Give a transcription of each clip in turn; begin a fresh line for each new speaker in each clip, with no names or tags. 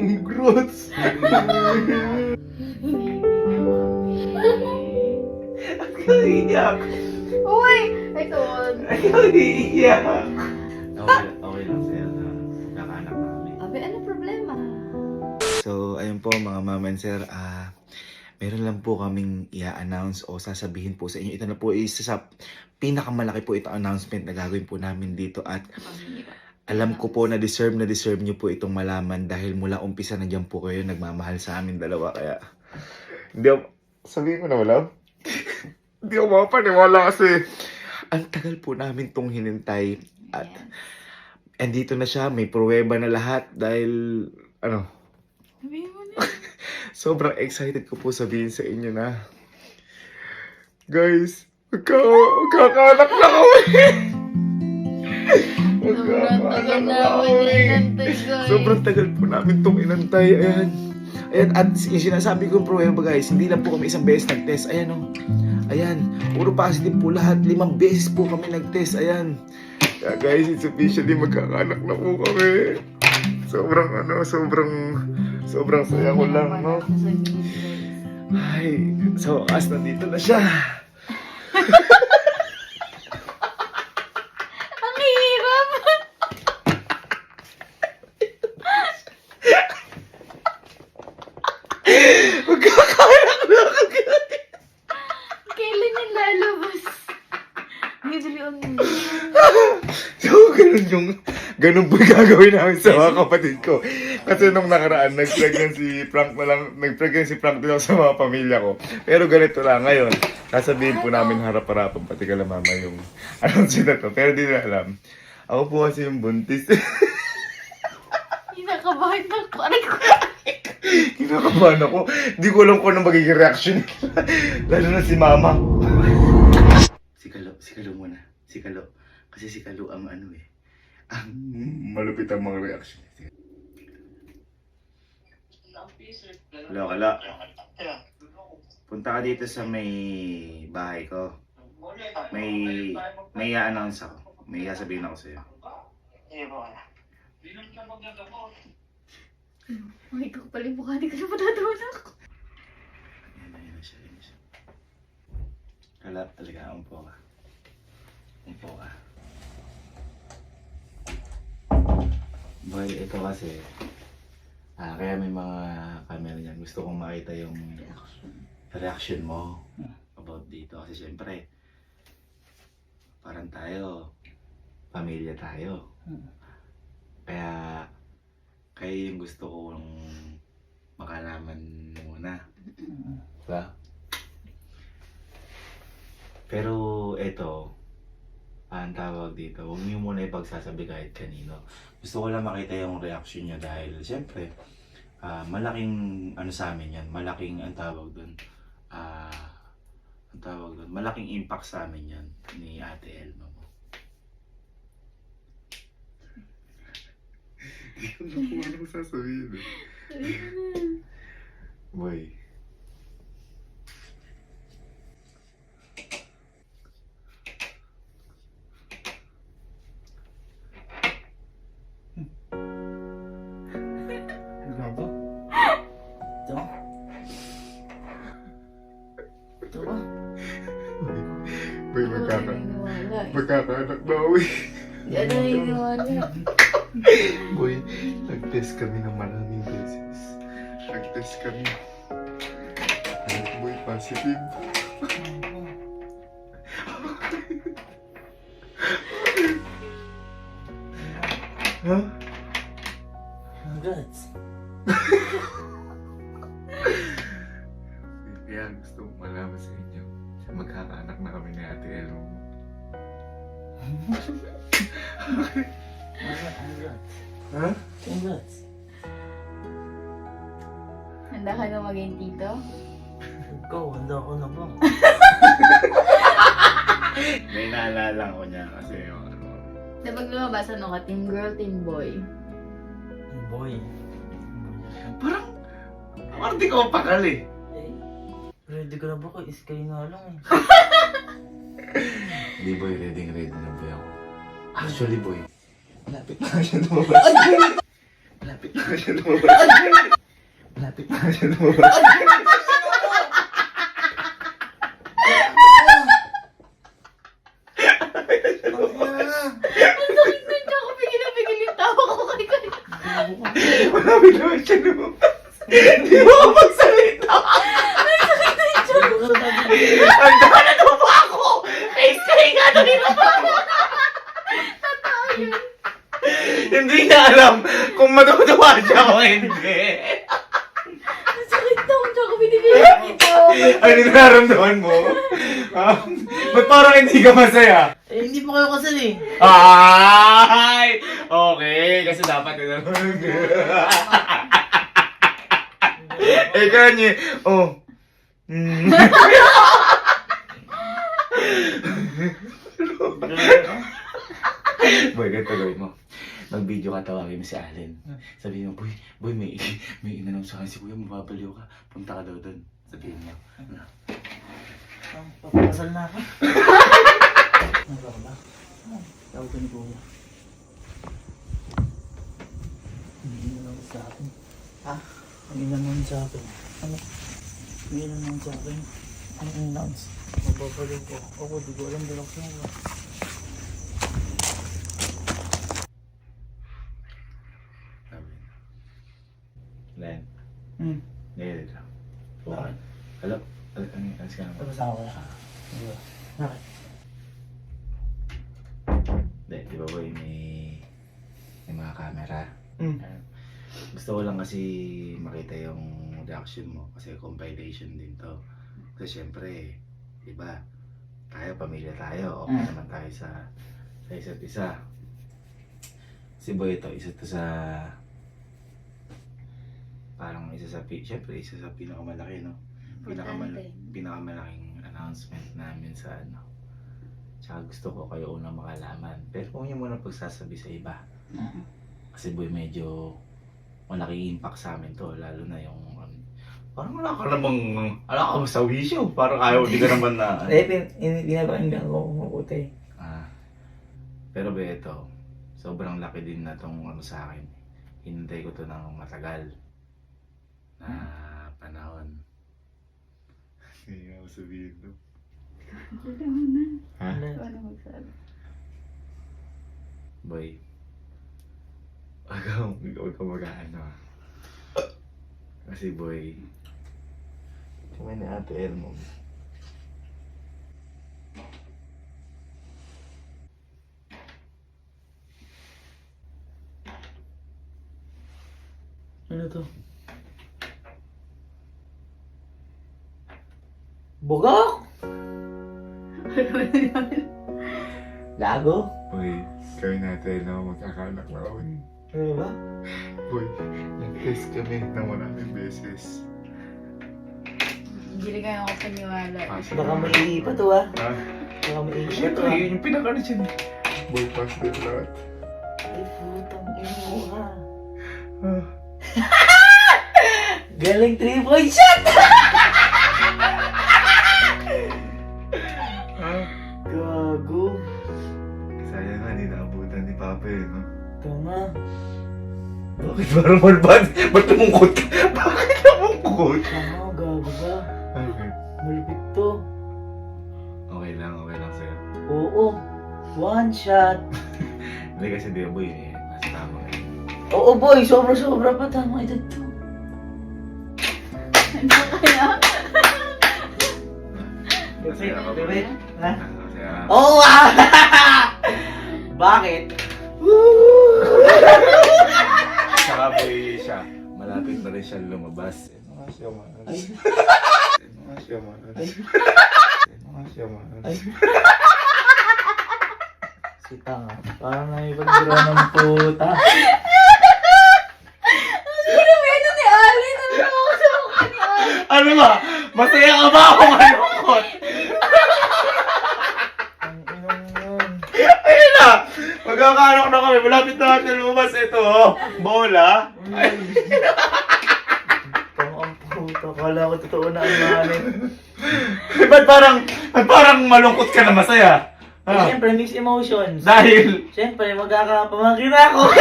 Congrats! Ikaw iiyak.
Uy! Ito.
Ikaw iiyak. Okay lang sa'yo na kakaanak na kami.
Abi, ano problema?
So, ayun po mga mama and sir, meron lang po kaming i-announce o sasabihin po sa inyo. Ito na po isa sa pinakamalaki po itong announcement na gagawin po namin dito at alam ko po na deserve nyo po itong malaman dahil mula umpisa nandiyan po kayo nagmamahal sa amin dalawa kaya hindi ako, sabihin ko na wala? Hindi ako mapaniwala kasi ang tagal po namin tong hinintay at andito na siya, may pruweba na lahat dahil ano,
Sabihin mo na.
sobrang excited ko po sabihin sa inyo na guys, magkakaanak na kami!
Sobrang tagal namin inantay, guys.
Sobrang tagal po namin itong inantay. Ayan. Ayan. At yung sinasabi kong pruweba guys, hindi lang po kami isang beses nag-test. Ayan o. Ayan. Puro positive po lahat. 5 beses po kami nag-test. Ayan. Kaya guys, it's officially magkakaanak na po kami. Sobrang saya ko lang, no? Ay, so as nandito na siya.
Ang hirap!
Magkakaanak na kami.
Kailan yung lalabas? Usually on
So, ganun po yung gagawin namin sa mga kapatid ko. Kasi nung nakaraan, nag-pregnancy prank din ako sa mga pamilya ko. Pero ganito lang ngayon, sasabihin po namin harap-harapan, pati kala mama yung announce na to. Pero di na alam. Ako po kasi yung buntis.
Kinakabahan ng aray ko.
Kinakabahan ako. Di ko alam kung ano magiging reaction. Lalo na si mama. Si Kalo muna. Si Kalo. Kasi si Kalo ang ano eh. Ang malupit ang mga reaction. Hello, Kalo. Punta ka dito sa may bahay ko. May i-announce ako. May sasabihin ako sa'yo.
Ay, ikaw pala yung mukha. Di ko na matatawanak.
Ayan na siya. Kalo, talaga, umpo ka. Boy, ito kasi, kaya may mga camera dyan. Gusto kong makita yung reaction mo about dito. Kasi syempre, parang tayo, pamilya tayo. Kaya yung gusto kong makalaman muna. Diba? Pero ito, ang tawag dito, huwag niyo muna ipagsasabi kahit kanino. Gusto ko lang makita yung reaction niya dahil siyempre, malaking ano sa amin yan, malaking ang tawag doon, malaking impact sa amin yan ni Ate Elma mo. Hindi ko na kung ano sasabihin eh. Boy. Boy, magkakaanak na uwi.
Yan na iniwala.
Boy, nag-test kami ng maraming beses. Boy, positive. Ha?
Congrats.
Kaya gusto kong malaman sa inyo. Magkakaanak na kami ni Ate Elmo.
Congrats.
Ha?
Congrats.
Handa ka na maging tito?
Ikaw, handa ko na ba?
May naalala ko niya kasi yung ano.
Kapag lumabas, ano ka? Team girl, team boy?
Boy.
Parang, arte ko pakal eh.
Ready ka na ba kay Sky na lang eh.
Hindi boy, ready na boy ako. Actually boy, malapit na siya lumabas. Malapit na na siya lumabas. Malapit na siya lumabas.
Ang sakit na siya ako. Pigil na pigil yung tawa ko kay Kuya.
Malapit na siya lumabas. Hindi mo ako magsalita. Ang dala na ba ako? Iskay nga na
Totoo yun.
Hindi niya alam kung matutuwa siya o hindi.
Ang sakit na ako binibilang ito.
Ano yung nararamdaman mo? Ha? Ba't parang hindi ka masaya?
Eh, hindi pa kayo kasal eh.
Ay! Okay, kasi dapat na naman. Eh, kanya. Oh. Boy, ganito gawin mo. Mag-video ka, tawagin mo si Allen. Sabihin mo, boy, may inanong sa akin si Kuya, mababaliw ka. Punta ka daw doon. Sabihin mo. Ano?
Papakasal na ako. Ano ba ba? Tawag ko ni Kuya. Hindi na naman sa akin. Ha? Ang inanong sa akin. Ano? May inanong sa akin. Ang announce. Mababaliw ko. Ako, di ko alam direksyon ko.
Len, ngayon dito.
Bakit?
Hello? Ano ka naman?
Tapos ako na. Bakit?
Hindi, di ba boy, may mga camera.
Mm.
Gusto ko lang kasi makita yung reaction mo kasi compilation din to. Kasi syempre, di ba, tayo, pamilya tayo, okay naman tayo sa isa't isa. Si boy ito, isa to sa parang syempre isa sa pinakamalaki, no? Pinakamalaking announcement namin sa ano. Tsaka gusto ko kayo unang makalaman. Pero kung yung muna pagsasabi sa iba. Kasi boy, medyo malaking impact sa amin to. Lalo na yung parang wala ka ba sa wisyo? Parang ayaw, di ka naman na
Eh, pinapakinggan ko kung mabuti.
Pero ba ito, sobrang laki din na tong sa akin. Hinintay ko to ng matagal na panahon. Hindi nga ako sabihin to.
Alam mo na.
Ha?
Paano magsabi?
Boy, huwag ka mag-ano. Kasi boy, kami ni Ate Elmo.
Ano to? Bugok! Lago?
Boy, kami ni Ate Elmo magkakanak na ako.
Ano ba?
Boy, nag-test kami ng maraming beses.
Hindi kayo ako paniwala.
Baka maiihi pa to ah.
Ha?
Baka maiihi pa to
Siyempre,
ah.
yun yung pinaka-reason. Boy, pass na lahat.
Ay, putang ina mo ah.
Ah.
Galing 3-point shot! Gago.
Sayang nga, hindi naabutan ni Papa eh, no?
Tama.
Bakit parang malbad? Ba't lumungkot ka? Bakit lumungkot?
Tama, gago ba?
Okay.
Malupit to.
Okay lang sa'yo.
Oo. One shot.
Hindi kasi di boy eh, nasa tama eh.
Oo boy, sobra-sobra pa. Tama edad to.
Ano kaya?
Masaya ka ba?
Bebe? Ha?
Masaya.
Oo ah! Bakit?
Saka boy siya, malapit na rin siya lumabas. Ano nga siya man?
Ay.
Ano nga siya man?
Ay.
Ano nga siya man?
Ay. Si tanga. Parang naipagdura ng puta.
Sino ba ito ni Alin? Ano na ako sa mukha ni Alin?
Ano ba? Masaya ka ba ako malungkot?
Ang inong yun.
Ayun na! Magkakaroon na kami, malapit na natin lumabas ito oh. Bola.
Ang puta. Kala ko totoo na ang manin.
Ba't parang malungkot ka na masaya?
Eh, siyempre, mixed emotions.
Dahil,
Siyempre, magkakapamangkin ako.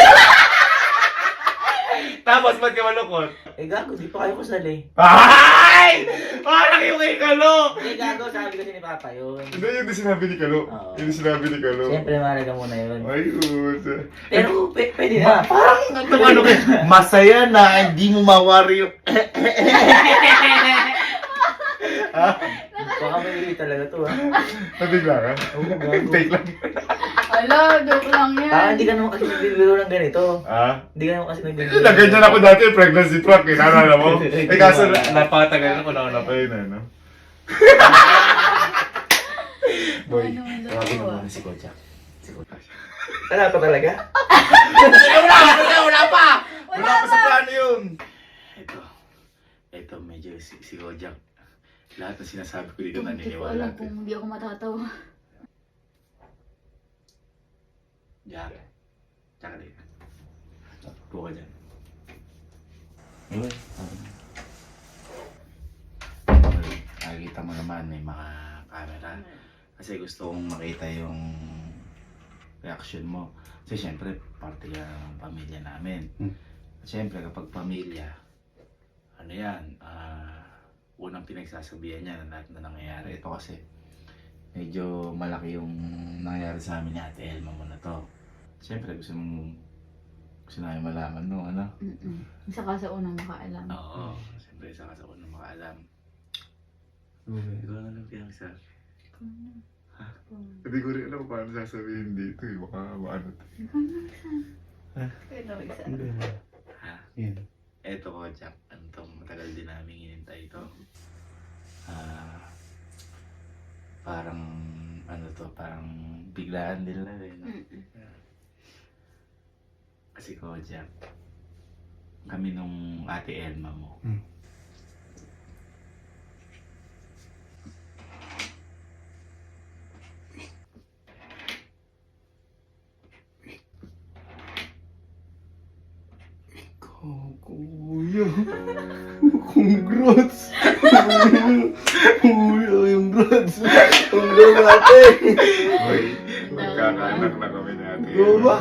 Tapos, ba't ka malungkot?
Eh gago, di pa kayo kusali.
Ay! Parang yung kay Kalo!
Eh gago, sabi kasi ni Papa yun.
Hindi, yung sinabi ni Kalo.
Oo.
Yung sinabi ni Kalo.
Siyempre, mahalaga muna yun.
Ay, usa.
Pero pwede na.
Parang ano kayo, masaya na, hindi mo mawari yung...
Baka may talaga to ha.
Nabigla ka?
Oo, gago.
Fake lang.
Hala, joke lang yan.
Hindi ka naman kasi nagbibiro ng ganito.
Ah?
Hindi ka naman kasi nagbibiro.
Naganyan ako dati, pregnancy truck eh, naalala mo? Eh kaso napakatagal ko na pa yun ano. Boy,
Ano, ano,
tawagin mo
ano,
muna si Kojak. Si Kojak.
Wala pa talaga?
Wala pa! Wala pa sa plano yun! Ito medyo si Kojak. Lahat ng sinasabi ko dito
Hindi ko
naniniwala.
alam kung hindi ako matatawa.
Jack. Jack din. Buka dyan. Uy. Nakikita mo naman may mga camera. Kasi gusto kong makita yung reaction mo. Kasi syempre, parte yan ng pamilya namin. Syempre, kapag pamilya, ano yan, unang pinagsasabihan niya na lahat na nangyayari. Ito kasi, medyo malaki yung nangyayari sa amin ni Ate Elma mo na to. Siyempre, gusto namin malaman, no? Ano?
Isa ka sa unang makaalam.
Oo. Siyempre, isa ka sa unang makaalam. Ikaw na lang pinagsasabi. Ha? Hindi ko rin alam paano sasabihin dito eh. Baka maano to.
Ito, isa.
Ha?
Yun.
Eto ko, Jack. Ano to? Matagal din namin hinintay ito. Parang, ano to? Parang biglaan din lang eh. No? Kasi ko, Jack, kami nung Ate Elma mo.
Kuya. Congrats. Kuya, yung congrats. Congrats natin.
Uy, magkakaanak na kami ni Ate
Oo ba?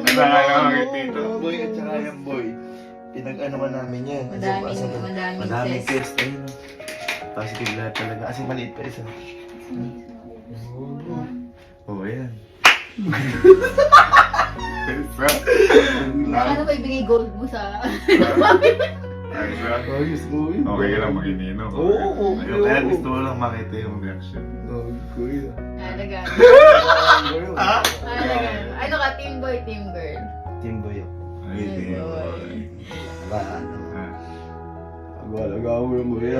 Nakakaya kami tito.
Boy at saka yung boy. Pinag-ano namin yan.
Madaming
test. Ayun. Positive lahat talaga. Kasi maliit pa isa.
Oo, yan.
Ano ba ibigay gold mo sa...
Ayos mo yun.
Okay ka lang makinino.
Oo, okay.
Kaya gusto ko lang makita yung reaction.
Oh, kuya.
Alaga.
Ha?
Alaga. Ano ka, team boy, team girl?
Team boy ako.
Ay,
Ay,
di.
boy.
Ano?
Ha?
Agwalaga ako ng boy.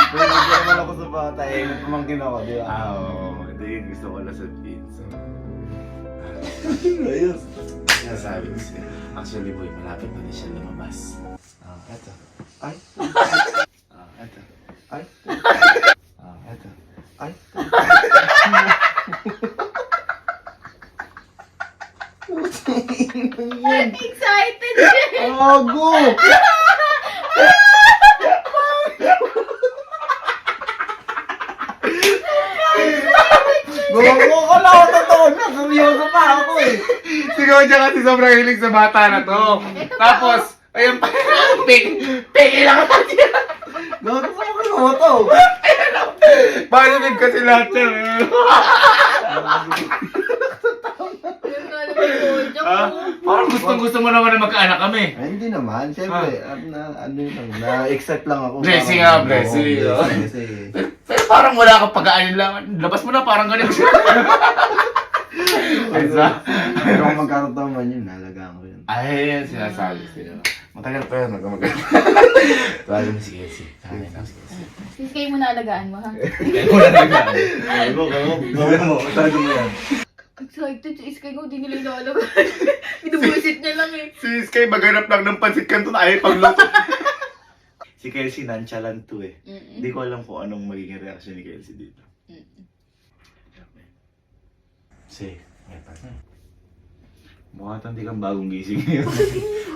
Pero hindi naman ako sa bata eh. May pamangkin ako, di ba?
Oo. Hindi, gusto ko lang sabihin. So,
Ayos.
sinasabi ko siya. Actually, boy, malapit na din siya lumabas.
Eto. Ay.
Eto.
Ay. Eto. Ay.
Excited siya!
Ago! Gago ka lang ako totoo na. Seryoso pa ako eh.
Si Kojak kasi sobrang hilig sa bata na to. Tapos, ayun pa, peke lang ako siya.
Gago sa ako yung to.
Positive kasi lahat siya. Parang gusto mo naman na magkaanak kami.
Ay, hindi naman. Siyempre, ano yun, na-excite lang ako.
Blessing
Parang-
blessing.
Oo, blessing.
Pero parang wala kang pag-aanin lang. Labas mo na, parang ganun siya.
Pero kung magkakataon man yun, nalagaan ko yun.
Ay, yan sinasabi sila. Matagal pa yun, magkamagal. Tawagin mo si Casey. Tawagin mo si Casey.
Sis, kayo mo naalagaan mo, ha?
Kaya mo na nagkaan.
Gawin mo, tawagin mo yan.
Excited si Iskay ko, di nila inaalagaan. Binubuisit niya lang eh.
Si Sky maghanap lang ng pansit kanto na ayaw pagluto. Si Kelsey nonchalant to eh. Hindi ko alam kung anong magiging reaction ni Kelsey dito. Say, may pa. Mukha hindi kang bagong gising ngayon.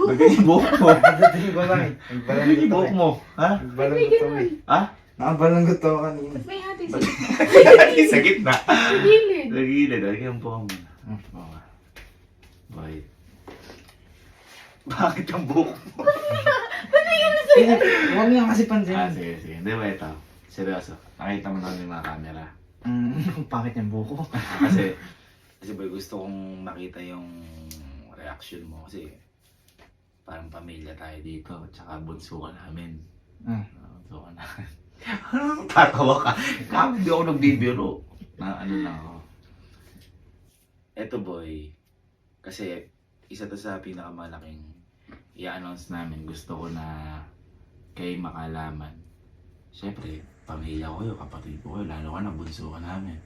Magiging buhok mo.
Pagdating ko lang eh.
Magiging buhok mo. Ha?
Nagbalangot ako eh.
Ha?
Nakabalangot ako kanina.
Ba't may hati
Sa gitna.
sa gilid?
Sa gilid. Lagi ang buhok mo. Boy. Bakit ang buhok mo?
Huwag niya kasi
Ah,
pansinin.
sige, sige. Hindi ba ito? Seryoso. Nakita mo naman yung mga camera.
Pangit yung buko.
Kasi boy, gusto kong makita yung reaction mo. Kasi parang pamilya tayo dito. Tsaka bunso ka namin. Bunso ka namin. Tatawa ka. Kami hindi ako nagbibiro. Na ano na ako. Eto boy. Kasi isa to sa pinakamalaking i-announce namin. Gusto ko na kayo makalaman. Siyempre, pamilya ko kayo, kapatid ko kayo, lalo ka na bunso ka namin.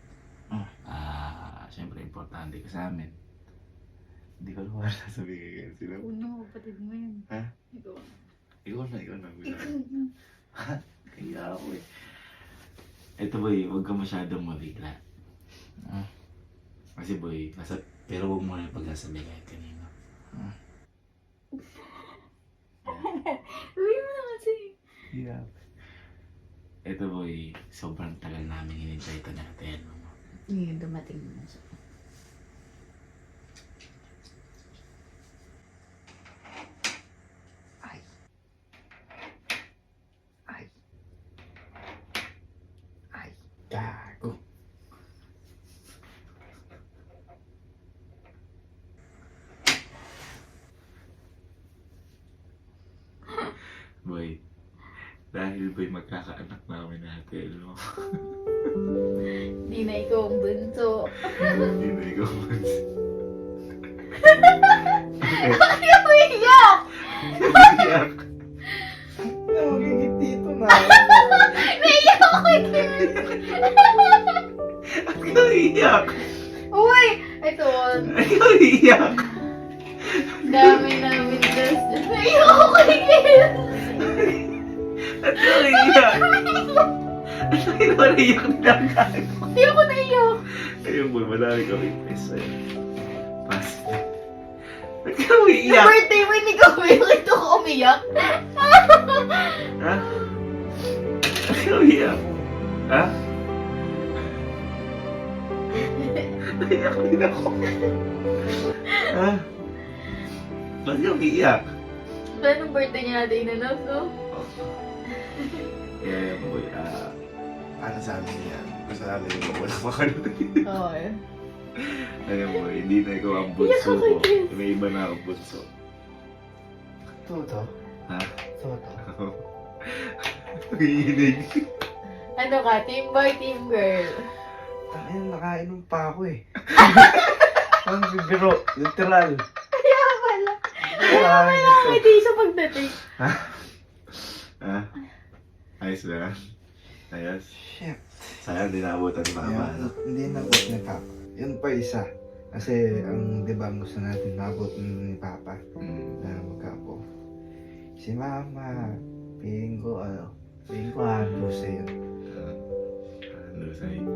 Siyempre, importante ka sa amin. Hindi ko naman sasabihin sila.
Una, kapatid mo yun.
Ha?
Ikaw.
Ikaw na. Kaya ako eh. Eto boy, huwag ka masyadong mabigla. Kasi boy, pero huwag mo na yung pagsasabi kahit kanino.
Uy mo na kasi.
Yeah.
Eto boy, sobrang tagal namin hinintay ito natin.
Ngayon, dumating na siya.
Ay. Ay. Ay. Gago.
Boy, dahil boy magkakaanak namin natin, no?
Hindi na ikaw ang bunso.
Hindi na ikaw
Ayaw mo iyak!
Iyak!
Nagigit dito na.
Naiyak ako
At ikaw iyak!
Uy! Ito.
Ikaw iyak!
Dami namin gas. Naiyak ako again!
At ikaw iyak! At ikaw naiyak na lang.
Hindi ako naiyak.
Ayun boy, madami kami pesa eh. Pas. At ikaw
Sa
iyak!
birthday mo, hindi ka umiyak. Ito ko umiyak.
Ha? At ikaw iyak! Ha? Naiyak din ako. Ha? Ba't ikaw iyak?
Paano birthday niya natin in-announce, no?
Yeah, boy, ano sabi niya? Gusto natin yung wala makanood.
Oo eh.
Ayun boy, hindi na ikaw ang bunso ko. May iba na akong bunso.
Toto.
Ha?
Toto.
Nakikinig.
Ano ka? Team boy, team girl.
Ayun, nakainom pa ako eh. Ang bibiro. Literal.
Kaya pala.
Nakainom to.
Hindi siya pagdating.
Ha? Ayos na? Ayos?
Shit.
Sayang, di naabutan ni Mama.
Ayun, hindi nabot ni Papa. Yun pa isa. Kasi ang di ba ang gusto natin mabot ni Papa na magkapo. Si Mama, piling ko handlo siya yun.
Ano sa'yo?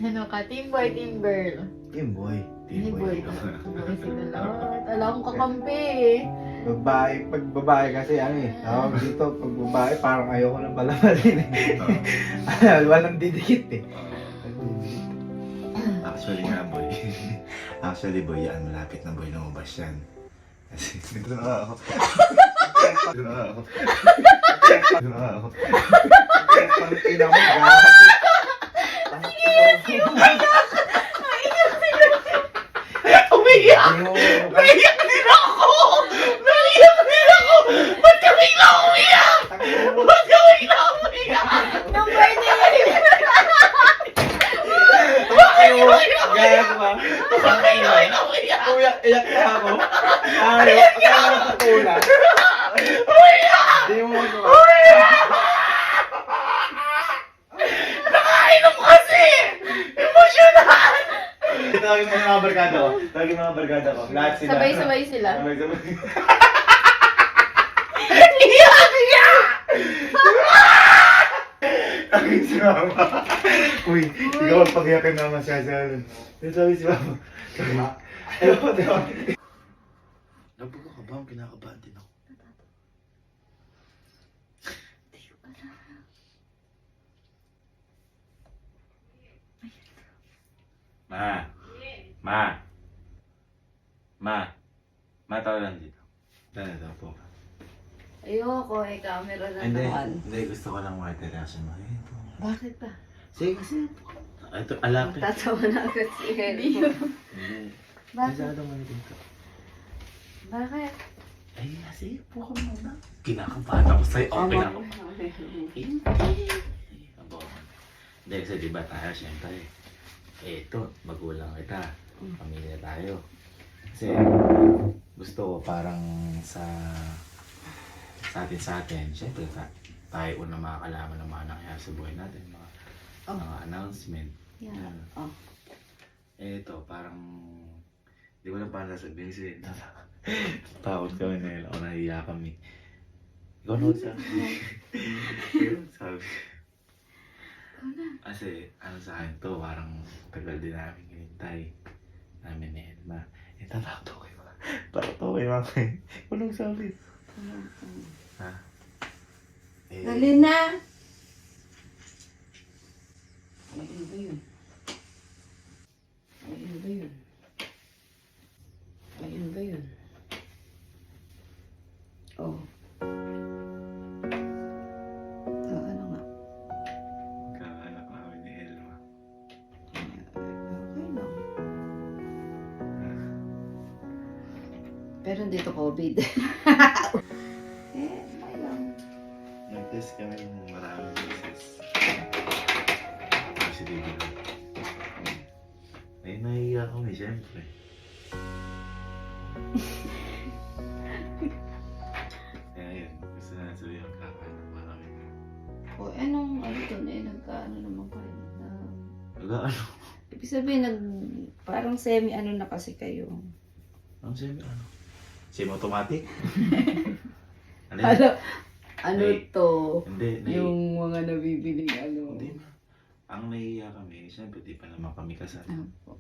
Ano ka? Team boy, team girl.
Team boy.
Team boy.
ikaw.
Boy sila lahat. Alam kong kakampi eh.
Babae, pag babae kasi ano eh. Tawag dito, pag babae parang ayoko na palamalin eh. Walang didikit eh.
Actually nga boy. Actually boy, yan malapit na boy lumabas yan. Kasi dito na ako. Dito na ako. Dito na ako.
Pangina mo, gago.
Umiyak! Naiyak din ako! Naiyak din ako! Ba't ka bigla umiyak? Ba't ka bigla umiyak?
Nung birthday niya.
Bakit ka bigla umiyak?
Iyak na ako. Ayaw, akala ko sa tula.
Umiyak!
Hindi mo ano.
Nakainom kasi! Emosyonal!
Tawagin mo mga barkada ko. Tawagin mo mga barkada ko. Lahat sila.
Sabay-sabay sila.
Sabay-sabay.
Iyak niya! Akin si Mama. Uy, ikaw ang pag-iyakin na masyasalan. Sabi si Mama. Ayaw ko, diba? Nabuka ka ba? Kinakabahan din ako.
Hindi ko alam.
Ma. Ma. Ma. Ma, tawag lang dito. Dito po.
Ayoko, camera na
Hindi,
naman.
hindi. Gusto ko lang makitirasan mo. Ito.
Bakit ba?
Sige, kasi. Ito, alapin.
Tatawa na agad si Elmo.
Hindi.
Bakit?
Masyadong ano dito.
Bakit?
Ay, sige po ka muna. Kinakabahan ako sa'yo. Okay na ako. Hindi. Abo. Hindi, kasi diba tayo, syempre. Ito, magulang kita. Pamilya tayo. Kasi gusto ko parang sa atin, syempre tayo unang makakalaman ng mga nangyayari sa buhay natin. Mga announcement.
Yeah.
Yan.
Oh.
Ito, parang di ko lang paano sasabihin kasi takot kami na o nahiya kami. Ikaw na sabi. Sabi. Kasi ano sa akin to, parang tagal din namin hinintay namin ni Elma. Tatakto kayo. Tatakto kayo mga walang sabi. Ha?
Dali na! Ay, ano ba yun? Ay, ano ba yun? Ay, ano ba yun? Oh. Ano nga?
Kaanak namin ni Elma.
Okay lang. Pero dito COVID. Okay lang.
Nag-test kami ng maraming beses. Kasi di ba? Ay, nahiya kami, syempre. Kaya yun, gusto na sabihin magkakanak pa kami.
O, anong ano to na nagkaano naman kayo?
Ano?
Ibig sabihin, parang semi-ano na kasi kayo.
Ano semi? Ano? Semi-automatic? Ano?
Ano
Nay-
to?
Hindi,
Yung mga nabibiling ano.
Hindi na. Ang nahiya kami, syempre di pa naman kami kasal.
Opo.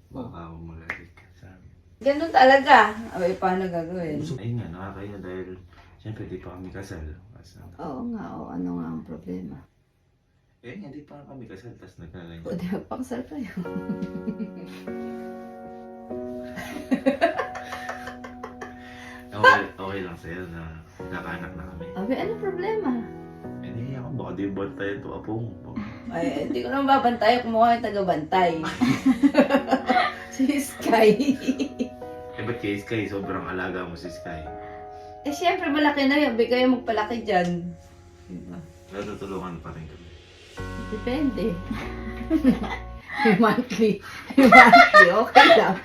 Baka ako magalit ka sa amin.
Ganun talaga. Ay, paano gagawin?
Ayun nga, nakakaya dahil syempre di pa kami kasal.
Oo nga, o ano nga ang problema?
Eh, hindi pa kami kasal, tapos nagkaganyan.
O, di magpakasal kayo.
Okay lang sa'yo na kakanak na kami.
Abi, ano problema?
Eh, nahiya ko, baka di bantayan to apo mo.
Ay, hindi ko naman babantay kung mukha yung taga-bantay. Si Sky.
Eh, ba't kay Sky? Sobrang alaga mo si Sky.
Eh, syempre, malaki na yun. Abi kayo magpalaki dyan. Diba?
Natutulungan pa rin kami.
Depende. Monthly. Monthly, okay lang.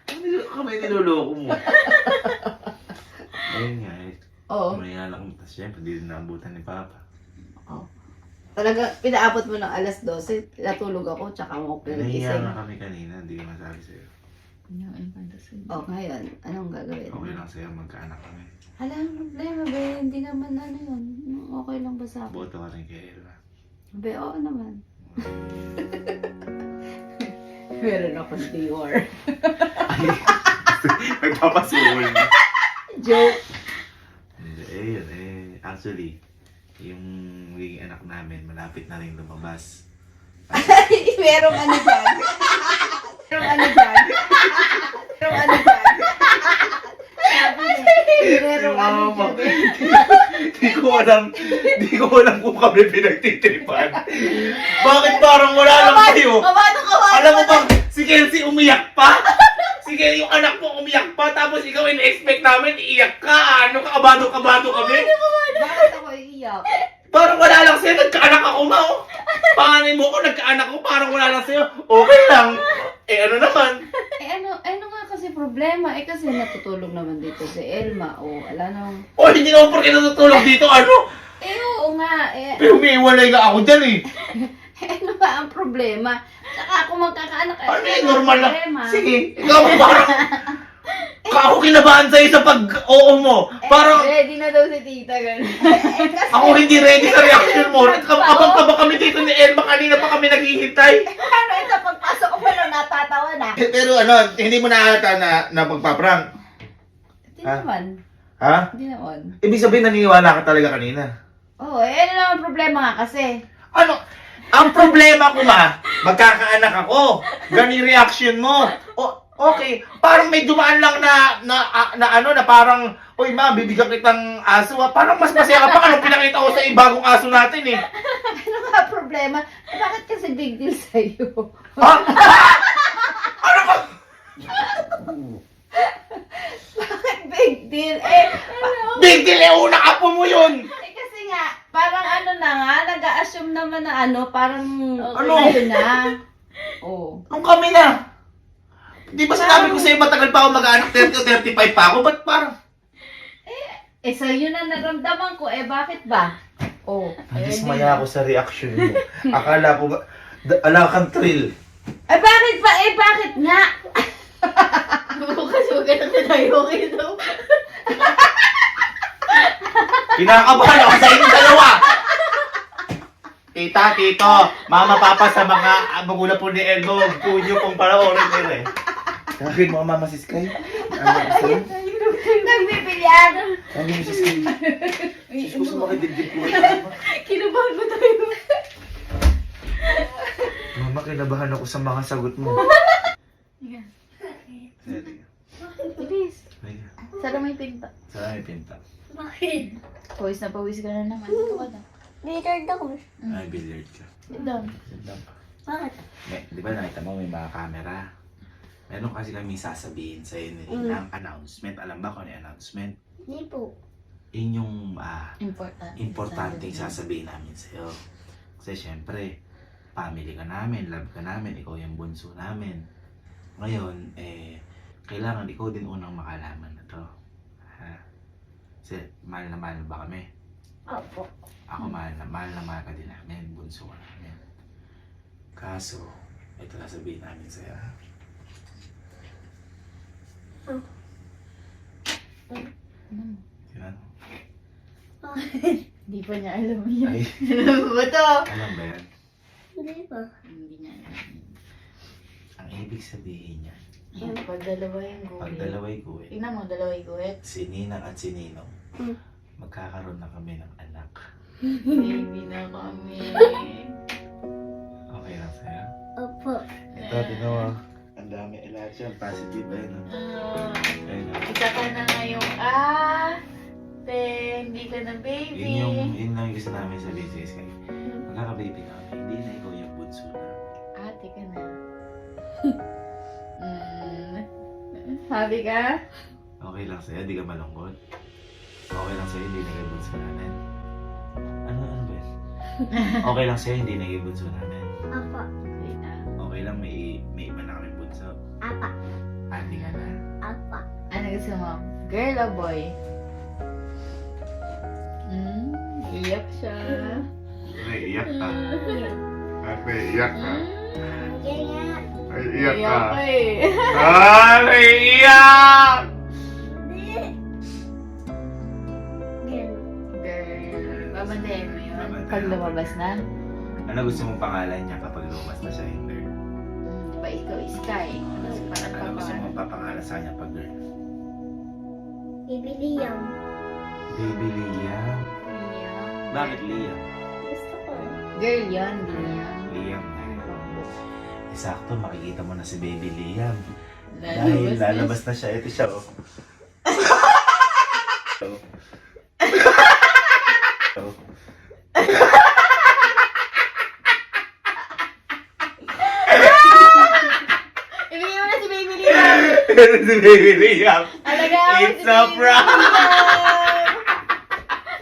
Ano kami niloloko mo? Ayun nga, eh.
Oo.
May anak mo, tapos syempre, di rin naabutan ni Papa.
Talaga, pinaabot mo ng alas 12, natulog ako, tsaka mo ako
Nahiya
pinagising.
na kami kanina, hindi ko masabi sa'yo.
O, ngayon, anong gagawin?
Okay lang sa'yo, magkaanak kami.
Hala, ang problema, be, hindi naman ano yun. Okay lang ba sa akin?
Boto ka rin kay Elma.
Be, oo naman. Meron ako Dior.
Nagpapasuhol na.
Joke.
Yun, actually, yung magiging anak namin, malapit na rin lumabas.
Merong ano dyan. Merong ano dyan. Merong ano dyan. Sabi niya, merong ano dyan.
Di ko alam kung kami pinagtitripan. Bakit parang wala lang kayo?
Kabado.
Alam mo bang si Kelsey umiyak pa? Sige, yung anak mo umiyak pa, tapos ikaw in-expect namin iiyak ka. Ano, kabado-kabado kami?
Bakit ako iiyak?
Parang wala lang sa'yo, nagkaanak ako, Mao. Panganay mo ko, nagkaanak ko, parang wala lang sa'yo. Okay lang. Eh, ano naman?
Ano nga kasi problema? Kasi natutulog naman dito si Elma. O, ala nang...
O, hindi naman porke natutulog dito, ano?
Oo nga.
Pero umiiwalay nga ako dyan, eh.
Ano ba ang problema? Saka ako magkakaanak.
Ano eh, normal lang. Sige, ikaw parang... Ako kinabahan sa'yo sa pag-oo mo. Parang
Ready na daw si tita, gano'n.
ako hindi ready sa reaction mo. Abang-kaba kami dito ni Elma. Kanina pa kami naghihintay.
Ano ito, pagpasok ko pa lang natatawa na.
Pero ano, hindi mo nakakata na magpa-prank.
Hindi naman.
Ha?
Hindi naman.
Ibig sabihin naniniwala ka talaga kanina.
Oo, ano naman problema nga kasi.
Ano? Ang problema ko magkakaanak ako. Gani reaction mo. Okay, parang may dumaan lang na parang, uy ma, bibigyan kitang aso. Parang mas masaya ka pa. Anong pinakita ko sa bagong aso natin eh.
Ano nga problema? Bakit kasi big deal sa'yo?
Ha? Ano ka?
Bakit big deal?
Big deal eh, unang apo mo yun.
Kasi nga, parang ano na nga, nag-a-assume naman na parang
Ano?
ayun na. Oh.
Nung kami na. Di ba sinabi ko sa'yo matagal pa ako mag-anak, 30 o 35 pa ako? Ba't parang?
Sa'yo na naramdaman ko, bakit ba? Oh.
Nadismaya ako sa reaction mo. Akala ko ba, ala kang thrill.
Bakit ba? Bakit nga? Bukas huwag ka na tayo daw.
Kinakabahan ako sa inyong dalawa. Tita, tito, mama, papa sa mga magulang po ni Elmo, punyo pong panoorin nila eh. Sabi mo, mama, sis Kay.
Nagbibilyan.
Sabi mo, sis Kay. Gusto mo makidibdib ko.
Kinubahan mo tayo.
Mama, kinabahan ako sa mga sagot mo.
Bilis. Sara may pinta.
Saan may pinta?
Bakit?
Pawis na pawis ka na naman. Ito ka na.
Billiard ako.
Ay, billiard ka.
Sit down.
Bakit?
Di ba nakita mo may mga camera? Meron kasi kami sasabihin sa'yo ng announcement. Alam ba kung ano yung announcement?
Hindi po.
Yun yung
Importante.
sasabihin namin sa'yo. Kasi syempre, family ka namin, love ka namin, ikaw yung bunso namin. Ngayon, kailangan ikaw din unang makalaman na to. Ha? Kasi mahal na mahal ba kami?
Opo.
Ako mahal na mahal ka din namin, bunso ka namin. Kaso, ito na sabihin namin sa'yo. Ha? Yan.
Hindi pa niya alam yan.
Ay,
Alam mo ba to?
alam ba yan?
Hindi ba?
Hindi niya alam.
Ang ibig sabihin niya,
Ayan, pag dalawa yung guhit.
pag dalaway guhit,
Tingnan mo, dalawa yung guhit.
si Ninang at si Ninong,
Hmm.
magkakaroon na kami ng anak.
Baby na kami.
Okay lang sa'yo?
Opo.
Ito, tingnan mo. Ang dami lahat yan. Positive ba yun? Ayun.
Isa ka na ngayong hindi ka na baby.
Yun lang yung gusto namin sabihin sa Sky. Magkaka-baby na kami. Hindi na ikaw yung bunso na.
Ate ka na. Happy ka?
Okay lang sa'yo, di ka malungkot. Okay lang sa'yo, hindi na kayo bunso namin. Ano ba yun? Okay lang sa'yo, hindi na kayo bunso namin.
Opo.
Okay na.
Okay lang, may iba na kami bunso.
Apa.
Ate ka na.
Apa.
Ano gusto mo? Girl o boy? Iyak siya.
Naiiyak ka. Naiiyak ka.
Ganyan.
Naiiyak
Iyak ka eh.
Naiiyak!
Hindi. Ganyan.
Girl. Babantayan mo yun.
Babantayan
Pag
ko.
lumabas na.
Ano gusto mong pangalan niya kapag lumabas na siya yung girl?
Diba ikaw Sky? Tapos parang
Ano gusto
papangalan.
mong papangalan sa kanya pag girl?
Bibili yan.
Baby Liam.
Liam.
Bakit Liam?
Gusto ko.
Girl yun, Liam.
Liam na Sakto, makikita mo na si Baby Liam. Dahil lalabas na siya. Ito siya, oh. Oh.
Ibigay mo na si Baby Liam!
si Baby Liam.
Alagaan mo
It's
si
a
Baby
prank!
Liam!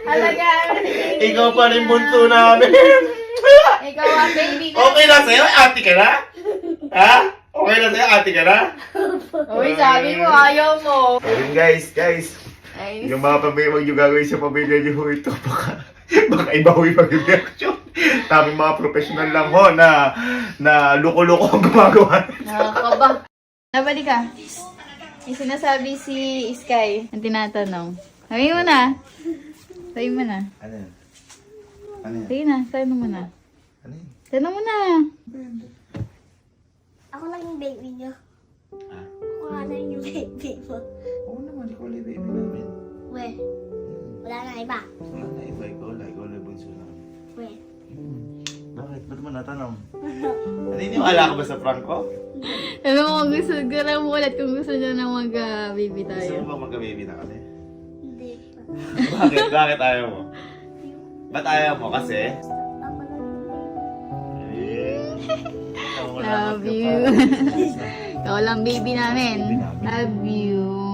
Alagaan mo si Baby
Ikaw pa rin
Liam.
bunso namin.
Ikaw ang baby na.
Okay na sa'yo? Ate ka na? Ha? Okay na sa'yo? Ate ka na?
Uy, sabi mo, ayaw mo.
Ayun guys.
Ay,
Yung mga pamilya, yung gagawin sa pamilya niyo ho ito, baka iba ho yung mag-reaction. Taming mga professional lang ho na loko-loko ang gumagawa.
nakakaba. Nabali ka. Yung sinasabi si Sky, ang tinatanong. Sabi mo na. Sabi mo na.
Ano yan? Ano yan?
Sige na, sabi mo na.
Ano yan?
Tanong mo na.
Ako lang yung baby niyo.
Ha?
Ako nga lang yung baby mo.
Oo naman, ikaw lang baby namin.
We. Wala na iba.
Wala na iba, ikaw lang bunso namin.
We.
Bakit? Bakit? Ba't mo natanong? Naniniwala ka ba sa prank ko?
Ano mo, gusto ko lang ulit kung gusto niya na mag-baby
Gusto
tayo.
mo ba magka-baby na kami?
Hindi pa.
Bakit? Bakit ayaw mo? Ba't ayaw mo? Kasi?
Ako lang yung baby.
Eh,
Love you. Ikaw lang baby namin. Love you.